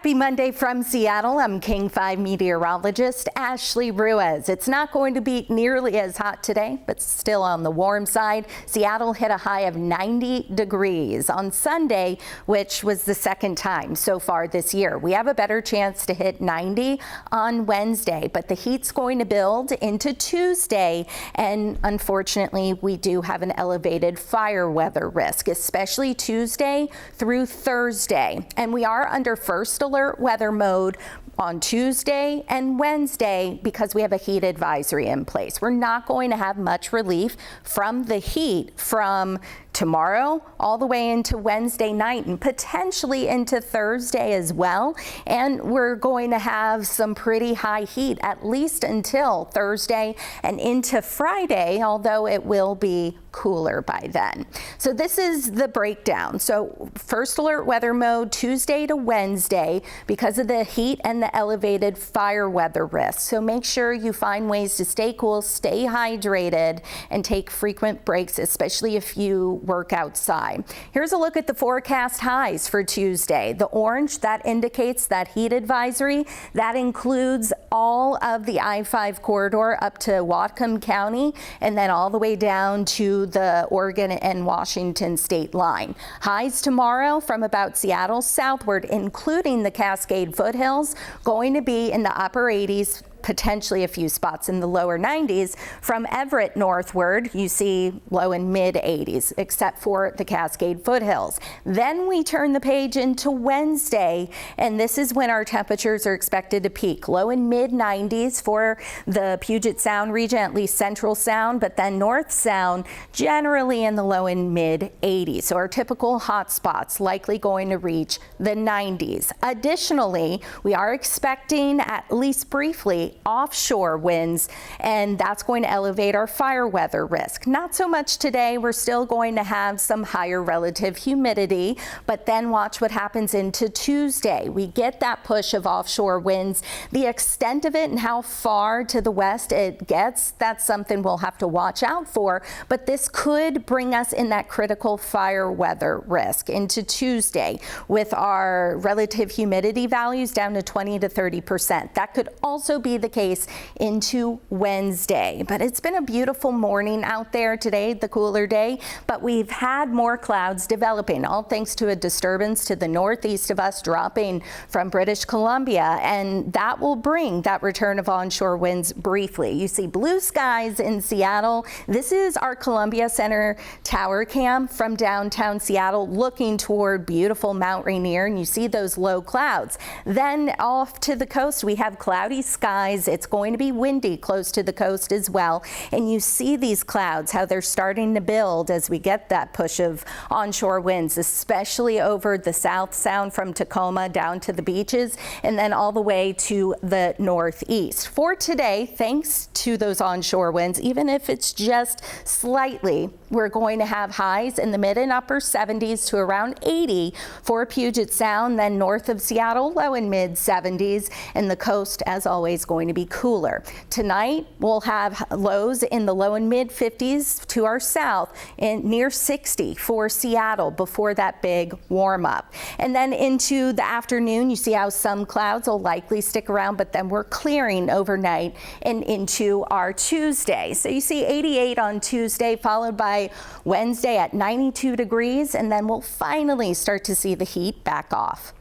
Happy Monday from Seattle. I'm King 5 meteorologist Ashley Ruiz. It's not going to be nearly as hot today, but still on the warm side. Seattle hit a high of 90 degrees on Sunday, which was the second time so far this year. We have a better chance to hit 90 on Wednesday, but the heat's going to build into Tuesday, and unfortunately, we do have an elevated fire weather risk, especially Tuesday through Thursday. And we are under first alert weather mode on Tuesday and Wednesday because we have a heat advisory in place. We're not going to have much relief from the heat from tomorrow all the way into Wednesday night and potentially into Thursday as well. And we're going to have some pretty high heat at least until Thursday and into Friday, although it will be cooler by then. So this is the breakdown. So first alert weather mode Tuesday to Wednesday because of the heat and the elevated fire weather risk. So make sure you find ways to stay cool, stay hydrated, and take frequent breaks, especially if you work outside. Here's a look at the forecast highs for Tuesday. The orange, that indicates that heat advisory. That includes all of the I-5 corridor up to Whatcom County and then all the way down to the Oregon and Washington state line. Highs tomorrow from about Seattle southward, including the Cascade foothills, going to be in the upper 80s, potentially a few spots in the lower 90s. From Everett northward, you see low and mid 80s, except for the Cascade foothills. Then we turn the page into Wednesday, and this is when our temperatures are expected to peak. Low and mid 90s for the Puget Sound region, at least Central Sound, but then North Sound generally in the low and mid 80s. So our typical hot spots likely going to reach the 90s. Additionally, we are expecting, at least briefly, offshore winds, and that's going to elevate our fire weather risk. Not so much today. We're still going to have some higher relative humidity, but then watch what happens into Tuesday. We get that push of offshore winds. The extent of it and how far to the west it gets, that's something we'll have to watch out for, but this could bring us in that critical fire weather risk into Tuesday with our relative humidity values down to 20 to 30%. That could also be the case into Wednesday. But it's been a beautiful morning out there today, the cooler day, but we've had more clouds developing, all thanks to a disturbance to the northeast of us dropping from British Columbia, and that will bring that return of onshore winds briefly. You see blue skies in Seattle. This is our Columbia Center tower cam from downtown Seattle looking toward beautiful Mount Rainier, and you see those low clouds. Then off to the coast, we have cloudy skies. It's going to be windy close to the coast as well. And you see these clouds, how they're starting to build as we get that push of onshore winds, especially over the South Sound from Tacoma down to the beaches and then all the way to the northeast. For today, thanks to those onshore winds, even if it's just slightly, we're going to have highs in the mid and upper 70s to around 80 for Puget Sound, then north of Seattle, low and mid 70s, and the coast, as always, going to be cooler. Tonight, we'll have lows in the low and mid 50s to our south and near 60 for Seattle before that big warm up. And then into the afternoon, you see how some clouds will likely stick around, but then we're clearing overnight and into our Tuesday. So you see 88 on Tuesday, followed by Wednesday at 92 degrees, and then we'll finally start to see the heat back off.